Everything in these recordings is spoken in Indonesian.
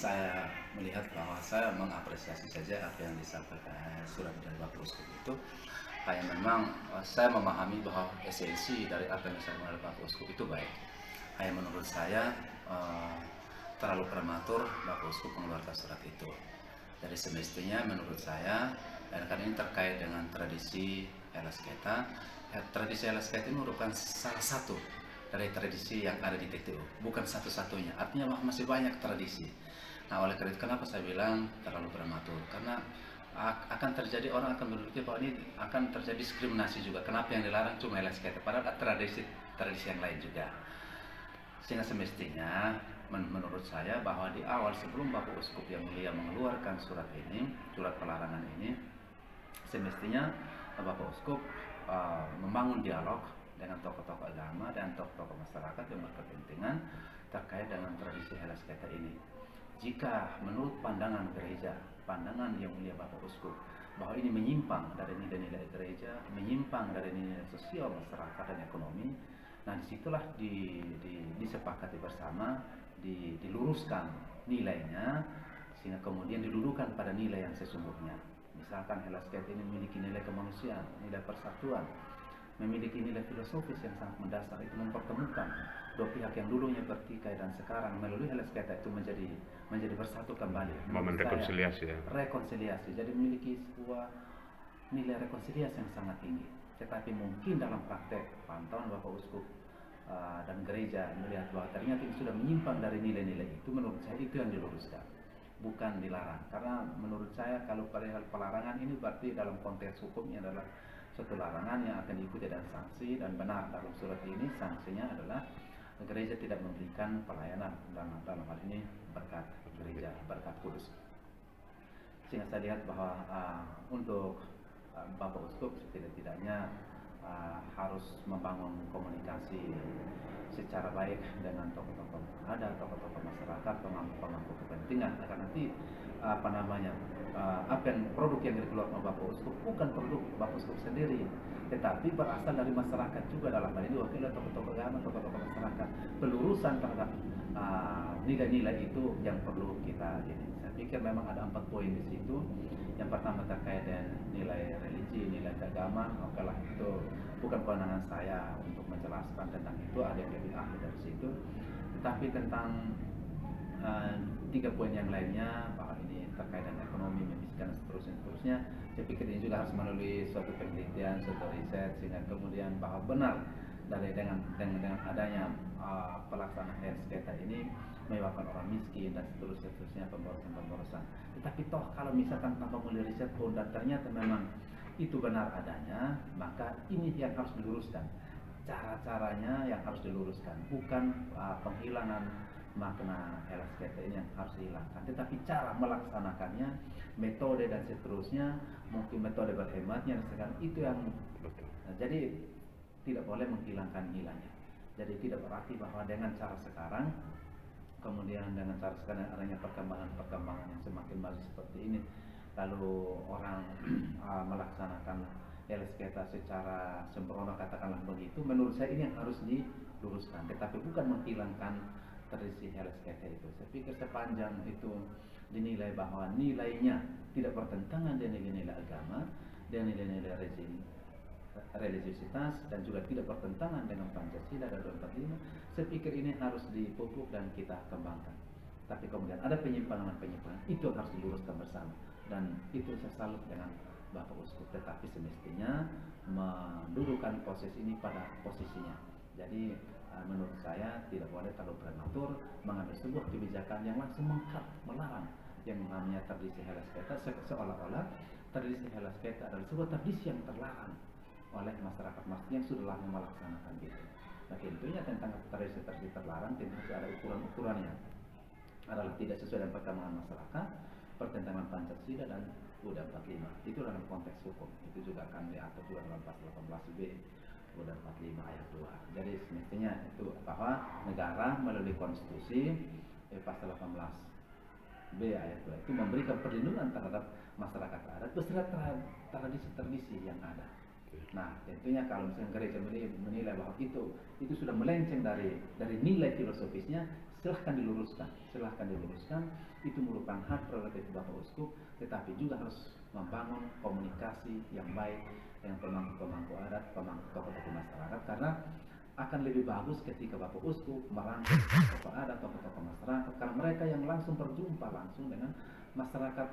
saya melihat bahwa saya mengapresiasi saja apa yang disampaikan surat dari Bapak Uskup itu. Kayak memang saya memahami bahwa esensi dari apa yang disampaikan oleh Bapak Uskup itu baik. Kayak menurut saya terlalu prematur Bapak Uskup mengeluarkan surat itu. Jadi semestinya menurut saya, dan karena ini terkait dengan tradisi Helasketa, tradisi Helasketa ini merupakan salah satu dari tradisi yang ada di TTU, bukan satu-satunya. Artinya masih banyak tradisi. Nah, oleh karena itu kenapa saya bilang terlalu prematur? Karena akan terjadi, orang akan berpikir bahwa ini akan terjadi diskriminasi juga. Kenapa yang dilarang cuma Helasketa? Padahal tradisi yang lain juga. Sehingga semestinya menurut saya bahwa di awal sebelum Bapak Uskup yang mulia mengeluarkan surat ini, surat pelarangan ini, semestinya Bapak Uskup membangun dialog dengan tokoh-tokoh agama dan tokoh-tokoh masyarakat yang berkepentingan terkait dengan tradisi Helasketa ini. Jika menurut pandangan gereja, pandangan yang mulia Bapak Uskup, bahwa ini menyimpang dari nilai-nilai gereja, menyimpang dari nilai sosial masyarakat dan ekonomi, nah disitulah disepakati bersama, diluruskan nilainya, sehingga kemudian didudukan pada nilai yang sesungguhnya. Misalkan Helasketa ini memiliki nilai kemanusiaan, nilai persatuan, memiliki nilai filosofis yang sangat mendasar, itu mempertemukan dua pihak yang dulunya bertikai dan sekarang melalui Helasketa itu menjadi bersatu kembali. Momen rekonsiliasi ya. Rekonsiliasi, jadi memiliki sebuah nilai rekonsiliasi yang sangat tinggi. Tetapi mungkin dalam praktek pantauan Bapak Uskup dan gereja melihat bahwa ternyata itu sudah menyimpang dari nilai-nilai itu. Menurut saya itu yang diluruskan, bukan dilarang. Karena menurut saya kalau perihal pelarangan ini berarti dalam konteks hukumnya adalah suatu larangan yang akan diikuti dan sanksi, dan benar dalam surat ini sanksinya adalah gereja tidak memberikan pelayanan dalam hal ini berkat gereja, berkat kudus. Sehingga saya lihat bahwa untuk Bapak Uskup setidak-tidaknya harus membangun komunikasi secara baik dengan tokoh-tokoh ada, tokoh-tokoh masyarakat, pemangku kepentingan, agar nanti apa yang produk yang dikeluarkan oleh Bapak Uskup bukan produk Bapak Uskup sendiri, tetapi berasal dari masyarakat juga. Dalam hal ini wakil tokoh-tokoh agama, tokoh-tokoh masyarakat, pelurusan terhadap nilai-nilai itu yang perlu kita ini. Saya pikir memang ada 4 poin di situ. Yang pertama terkait dengan nilai religi, nilai keagamaan. Okelah, itu bukan kewenangan saya untuk menjelaskan tentang itu, ada yang lebih ahli dari situ. Tetapi tentang 3 poin yang lainnya, bahwa ini terkait dengan ekonomi, miskin dan seterusnya, saya pikir ini juga harus melalui suatu penelitian, suatu riset, sehingga kemudian bahwa benar dengan adanya pelaksanaan Helasketa ini menyebabkan orang miskin dan seterusnya pemborosan. Tetapi toh kalau misalkan tanpa mulai riset pun dan ternyata memang itu benar adanya, maka ini yang harus diluruskan. Cara-caranya yang harus diluruskan, bukan penghilangan makna Helasketa ini yang harus dihilangkan, tetapi cara melaksanakannya, metode dan seterusnya, mungkin metode berhematnya dan sekarang itu yang jadi tidak boleh menghilangkan nilainya. Jadi tidak berarti bahwa dengan cara sekarang, kemudian dengan cara sekarang adanya perkembangan yang semakin maju seperti ini, lalu orang melaksanakan Helasketa secara sembrono, katakanlah begitu, menurut saya ini yang harus diluruskan, tetapi bukan menghilangkan tradisi Helasketa itu. Saya pikir sepanjang itu dinilai bahwa nilainya tidak bertentangan dengan nilai-nilai agama dan nilai-nilai religiusitas, dan juga tidak bertentangan dengan Pancasila dan 245, saya pikir ini harus dipupuk dan kita kembangkan. Tapi kemudian ada penyimpangan, itu harus diluruskan bersama, dan itu saya salut dengan Bapak Uskup. Tetapi semestinya mendudukan proses ini pada posisinya. Jadi menurut saya tidak boleh terlalu prematur mengambil sebuah kebijakan yang langsung melarang yang namanya tradisi Helasketa, seolah-olah tradisi Helasketa adalah sebuah tradisi yang terlarang oleh masyarakat yang sudah lama melaksanakan itu. Nah, tentunya tentang tradisi terlarang tentu ada ukuran-ukurannya, adalah tidak sesuai dengan perkembangan masyarakat, pertentangan Pancasila dan UUD 45. Itu dalam konteks hukum. Itu juga akan diatur juga dalam pasal 18B UUD 45 ayat 2. Jadi semestinya itu bahwa negara melalui konstitusi pasal 18B ayat 2 itu memberikan perlindungan terhadap masyarakat adat beserta tradisi-tradisi yang ada. Nah, tentunya kalau misalnya gereja menilai bahwa itu sudah melenceng dari nilai filosofisnya, silahkan diluruskan. Itu merupakan hak prerogatif Bapak Uskup, tetapi juga harus membangun komunikasi yang baik dengan pemangku adat, tokoh-tokoh masyarakat, karena akan lebih bagus ketika Bapak Uskup merangkul tokoh adat, tokoh-tokoh masyarakat, karena mereka yang langsung berjumpa langsung dengan masyarakat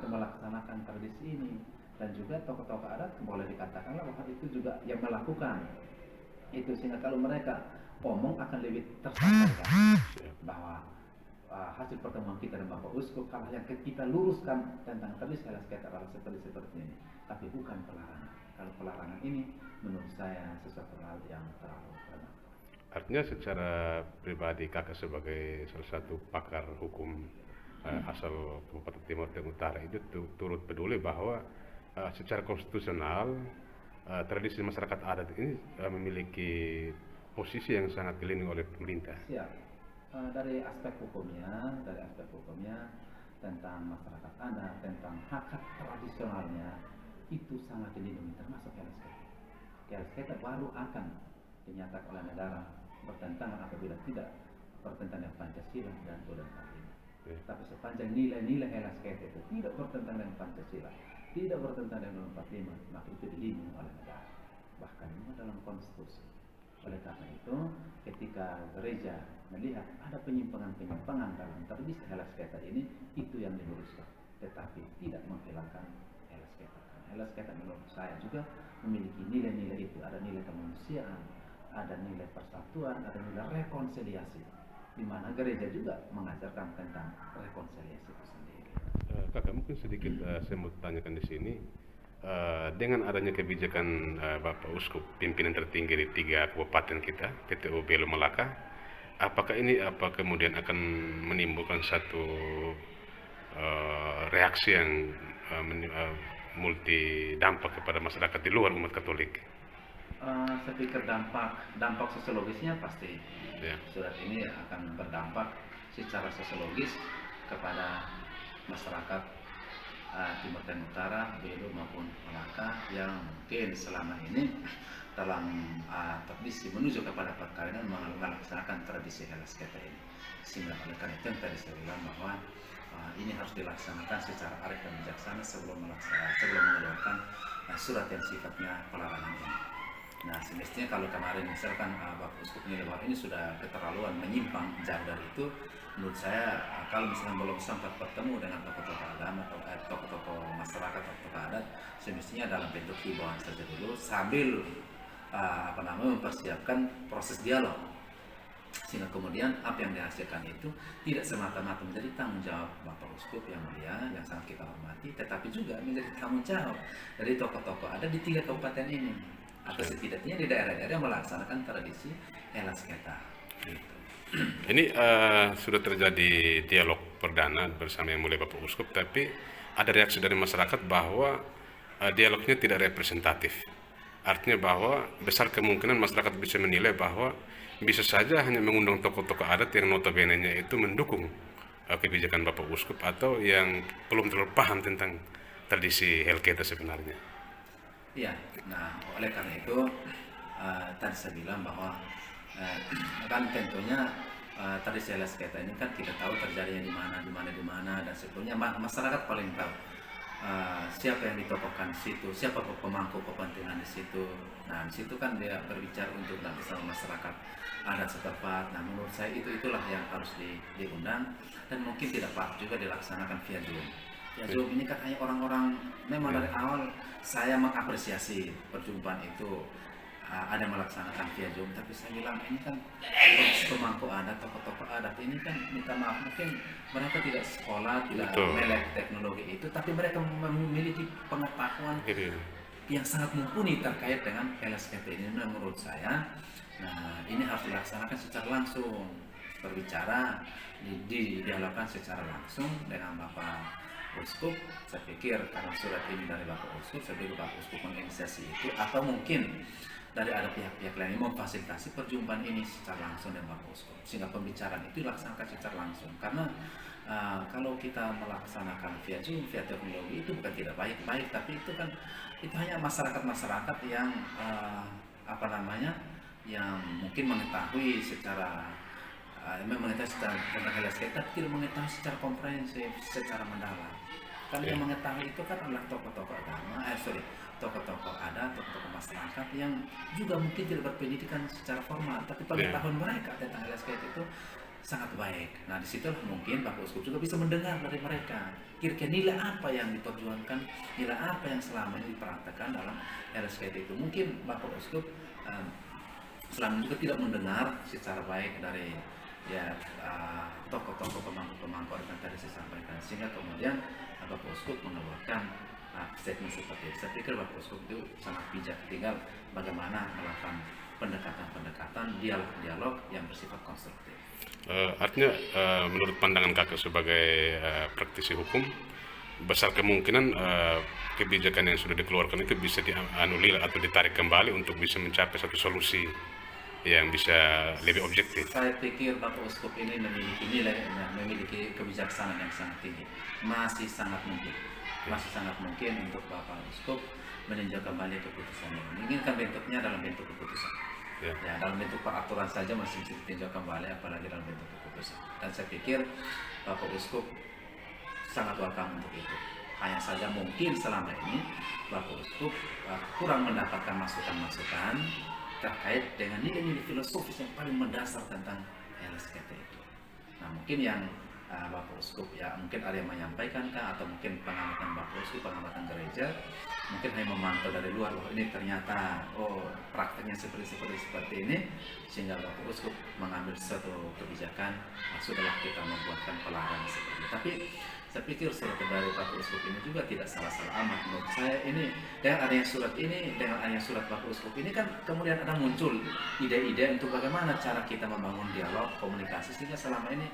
yang melaksanakan tradisi ini, dan juga tokoh-tokoh adat boleh dikatakanlah bahwa itu juga yang melakukan itu, sehingga kalau mereka omong akan lebih tersampaikan bahwa hasil pertemuan kita dengan Bapak Uskup, hal yang kita luruskan tentang tradisi Helasketa adalah seperti ini, tapi bukan pelarangan. Kalau pelarangan ini menurut saya sesuatu hal yang terlalu berat. Artinya secara pribadi kakak sebagai salah satu pakar hukum asal Kabupaten Timur Tengah Utara itu turut peduli bahwa secara konstitusional tradisi masyarakat adat ini memiliki posisi yang sangat dilindungi oleh pemerintah. Siap. Dari aspek hukumnya tentang masyarakat adat, tentang hak-hak tradisionalnya itu sangat dilindungi, termasuk Helasketa. Helasketa baru akan dinyatakan oleh negara bertentangan apabila tidak bertentangan dengan Pancasila dan Undang-Undang 45. Tapi sepanjang nilai-nilai Helasketa itu tidak bertentangan dengan Pancasila, tidak bertentangan dengan Undang-Undang 45, maka itu dilindungi oleh negara. Bahkan ini dalam konstitusi. Oleh karena itu, ketika gereja melihat ada penyimpangan dalam tradisi Helasketa ini, itu yang diluruskan, tetapi tidak menghilangkan Helasketa. Helasketa menurut saya juga memiliki nilai-nilai itu, ada nilai kemanusiaan, ada nilai persatuan, ada nilai rekonsiliasi, di mana gereja juga mengajarkan tentang rekonsiliasi itu sendiri. Kakak mungkin sedikit saya mau tanyakan di sini. Dengan adanya kebijakan Bapak Uskup, pimpinan tertinggi di 3 kabupaten kita, PTU Belu Melaka, apakah ini kemudian akan menimbulkan satu reaksi yang multi dampak kepada masyarakat di luar umat Katolik? Saya pikir dampak sosiologisnya pasti. Surat ini akan berdampak secara sosiologis kepada masyarakat Timur Tengah Utara, Belu maupun Melaka yang mungkin selama ini dalam tradisi menuju kepada perkawinan melaksanakan tradisi Helasketa ini. Sehingga oleh karena itu yang tadi saya bilang bahwa ini harus dilaksanakan secara arif dan bijaksana sebelum mengeluarkan surat yang sifatnya pelarangan ini. Nah, semestinya kalau kemarin misalkan Bapak Uskup menilai bahwa ini sudah keterlaluan, menyimpang jauh dari itu, menurut saya kalau misalnya belum sempat bertemu dengan tokoh-tokoh agama atau tokoh-tokoh masyarakat atau tokoh adat, semestinya dalam bentuk himbauan saja dulu sambil mempersiapkan proses dialog, sehingga kemudian apa yang dihasilkan itu tidak semata-mata menjadi tanggung jawab Bapak Uskup yang mulia yang sangat kita hormati, tetapi juga menjadi tanggung jawab dari tokoh-tokoh adat di 3 kabupaten ini, atau setidaknya di daerah-daerah yang melaksanakan tradisi Helasketa. Gitu. Ini sudah terjadi dialog perdana bersama Yang Mulia Bapak Uskup, tapi ada reaksi dari masyarakat bahwa dialognya tidak representatif. Artinya bahwa besar kemungkinan masyarakat bisa menilai bahwa bisa saja hanya mengundang tokoh-tokoh adat yang notabene-nya itu mendukung kebijakan Bapak Uskup atau yang belum terlalu paham tentang tradisi Helasketa sebenarnya. Iya, nah oleh karena itu tadi saya bilang bahwa kan tentunya tradisi Helasketa ini kan kita tahu terjadinya di mana, dan sebetulnya masyarakat paling tahu siapa yang ditokohkan di situ, siapa pemangku kepentingan di situ. Nah, di situ kan dia berbicara untuk dan bersama masyarakat adat setempat. Nah, menurut saya itulah yang harus diundang, dan mungkin tidak apa juga dilaksanakan via Zoom. Ya, Zoom ini kan hanya orang-orang, memang dari awal saya mengapresiasi perjumpaan itu ada melaksanakan via Zoom, tapi saya bilang ini kan pemangku adat, tokoh-tokoh adat ini kan minta maaf, mungkin mereka tidak sekolah, tidak melek teknologi itu, tapi mereka memiliki pengetahuan yang sangat mumpuni terkait dengan Helasketa ini. Menurut saya, nah ini harus dilaksanakan secara langsung, berbicara, didialogkan secara langsung dengan Bapak Uskup. Saya pikir karena surat ini dari Bapak Uskup, saya pikir Bapak Uskup menginisiasi itu, atau mungkin dari ada pihak-pihak lain yang memfasilitasi perjumpaan ini secara langsung dengan Bapak Uskup, sehingga pembicaraan itu dilaksanakan secara langsung. Karena kalau kita melaksanakan via Zoom, via teknologi itu bukan tidak baik-baik, tapi itu kan itu hanya masyarakat-masyarakat yang yang mungkin mengetahui secara memang mengetahui tentang LSK, tapi tidak mengetahui secara komprehensif, secara mendalam. Kan Ya. yang mengetahui itu kan adalah tokoh-tokoh agama, tokoh-tokoh adat, tokoh-tokoh masyarakat yang juga mungkin tidak berpendidikan secara formal, tapi pengetahuan mereka tentang LSK itu sangat baik. Nah, disitulah mungkin Bapak Uskup juga bisa mendengar dari mereka. Kira-kira nilai apa yang diperjuangkan, nilai apa yang selama ini diperhatikan dalam LSK itu. Mungkin Bapak Uskup selama juga tidak mendengar secara baik dari tokoh-tokoh pemangku yang tadi saya sampaikan, sehingga kemudian Bapak Uskup mengeluarkan statement seperti itu. Saya pikir Bapak Uskup itu sangat bijak, tinggal bagaimana melakukan pendekatan, dialog yang bersifat konstruktif. Artinya menurut pandangan kakak sebagai praktisi hukum, besar kemungkinan kebijakan yang sudah dikeluarkan itu bisa dianulir atau ditarik kembali untuk bisa mencapai satu solusi yang bisa lebih objektif. Saya pikir Bapak Uskup ini memiliki nilai, memiliki kebijaksanaan yang sangat tinggi. Masih sangat mungkin untuk Bapak Uskup meninjau kembali keputusan ini. Ini kan bentuknya dalam bentuk keputusan. Ya, dalam bentuk peraturan saja masih bisa ditinjau kembali, apalagi dalam bentuk keputusan. Dan saya pikir Bapak Uskup sangat welcome untuk itu. Hanya saja mungkin selama ini Bapak Uskup kurang mendapatkan masukan-masukan terkait dengan nilai-nilai filosofis yang paling mendasar tentang LSKT itu. Nah, mungkin yang Bapak Uskup mungkin ada yang menyampaikan atau mungkin pengamatan Bapak Uskup, pengamatan gereja, mungkin hanya memantau dari luar bahwa ini ternyata prakteknya seperti ini, sehingga Bapak Uskup mengambil satu kebijakan, sudahlah kita membuatkan pelarangan seperti itu. Tapi saya pikir surat dari Bapak Uskup ini juga tidak salah-salah amat menurut saya. Ini dengan adanya surat Bapak Uskup ini kan kemudian ada muncul ide-ide untuk bagaimana cara kita membangun dialog, komunikasi, sehingga selama ini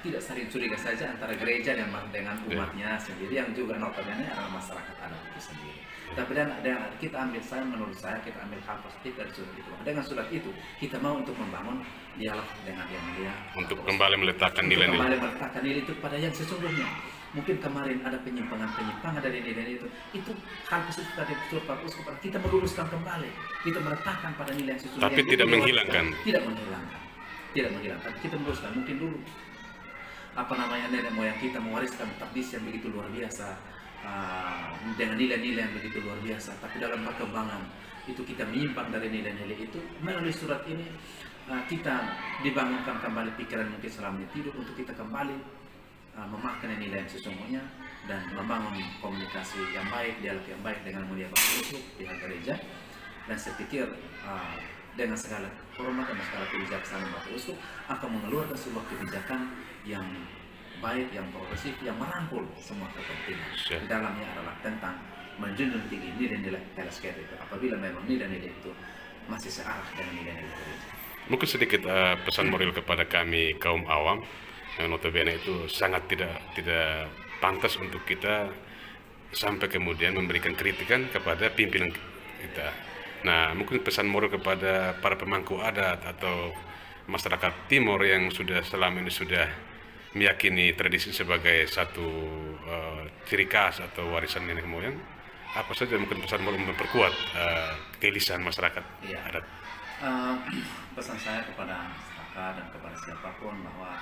tidak saling curiga saja antara gereja dengan umatnya sendiri, yang juga notabene adalah masyarakat adat itu sendiri. Tapi menurut saya kita ambil hal positif dari surat itu. Dengan surat itu kita mau untuk membangun dialog dengan dia untuk kembali meletakkan nilai-nilai itu pada yang sesungguhnya. Mungkin kemarin ada penyimpangan dari nilai itu hal positif dari surat Bapak Uskup. Kita meluruskan kembali, kita meletakkan pada nilai yang sesungguhnya. Tapi tidak menghilangkan. Kita meluruskan. Mungkin dulu nenek moyang kita mewariskan tradisi yang begitu luar biasa, dengan nilai-nilai yang begitu luar biasa. Tapi dalam perkembangan itu kita menyimpang dari nilai-nilai itu. Melalui surat ini kita dibangunkan kembali pikiran mungkin selama ini tidur, untuk kita kembali memaknai nilai yang sesungguhnya dan membangun komunikasi yang baik, dialog yang baik dengan mulia Bapak Uskup, pihak gereja. Dan saya pikir dengan segala hormat dan segala kebijaksanaan Bapak Uskup akan mengeluarkan sebuah kebijakan yang baik, yang progresif, yang merangkul semua kepentingan. Di dalamnya adalah tentang menjunjung tinggi nilai-nilai LSKT itu, apabila memang nilai-nilai itu masih searah dengan nilai-nilai gereja. Mungkin sedikit pesan moral kepada kami kaum awam, yang notabene itu sangat tidak pantas untuk kita sampai kemudian memberikan kritikan kepada pimpinan kita. Nah, mungkin pesan moral kepada para pemangku adat atau masyarakat Timor yang selama ini sudah meyakini tradisi sebagai satu ciri khas atau warisan nenek moyang, apa saja mungkin pesan moral memperkuat kegelisahan masyarakat adat. Pesan saya kepada masyarakat dan kepada siapapun bahwa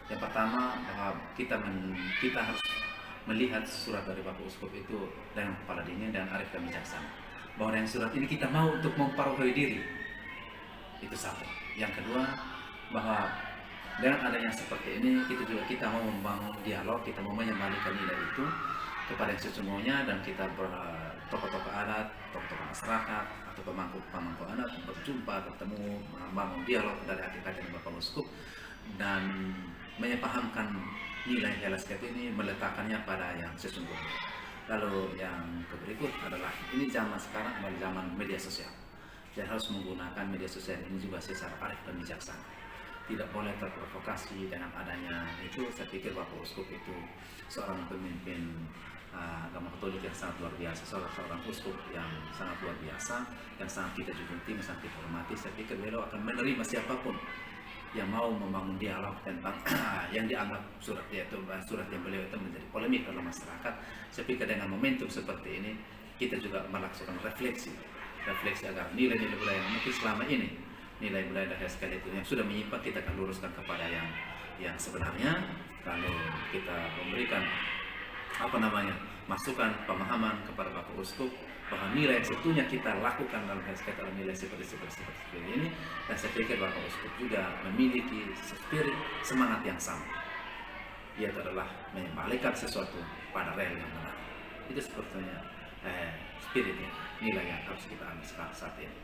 yang pertama, bahwa kita harus melihat surat dari Bapak Uskup itu dengan kepala dingin dan arif dan bijaksana. Bahwa dengan surat ini kita mau untuk memperoleh diri. Itu satu. Yang kedua, bahwa dengan adanya seperti ini, kita mau membangun dialog, kita mau mengembalikan nilai itu kepada yang sesungguhnya, dan kita tokoh-tokoh adat, tokoh-tokoh masyarakat atau pemangku adat berjumpa, bertemu, membangun dialog dari hati-hati Bapak Uskup dan menyepahamkan nilai LSKT ini, meletakkannya pada yang sesungguhnya. Lalu yang berikut adalah, ini zaman sekarang adalah zaman media sosial. Dan harus menggunakan media sosial ini juga secara arif dan bijaksana. Tidak boleh terprovokasi dengan adanya itu. Saya pikir Bapak Uskup itu seorang pemimpin agama Katolik yang sangat luar biasa, seorang uskup yang sangat luar biasa, yang sangat kita junjung tinggi, sangat kita hormati. Saya pikir beliau akan menerima siapapun yang mau membangun dialog tentang yang dianggap surat yang beliau itu menjadi polemik dalam masyarakat. Saya pikir dengan momentum seperti ini kita juga melakukan refleksi agar nilai-nilai budaya yang mungkin selama ini nilai-nilai dari sekali itu yang sudah menyimpang kita akan luruskan kepada yang sebenarnya. Lalu kita memberikan masukan pemahaman kepada Bapak Uskup bahwa nilai yang sebetulnya kita lakukan dalam hal sekalian nilai seperti ini, dan saya pikir Bapak Uskup juga memiliki spirit semangat yang sama, yaitu adalah mengembalikan sesuatu pada rel yang benar. Itu sebetulnya spiritnya, nilai yang harus kita ambil saat ini.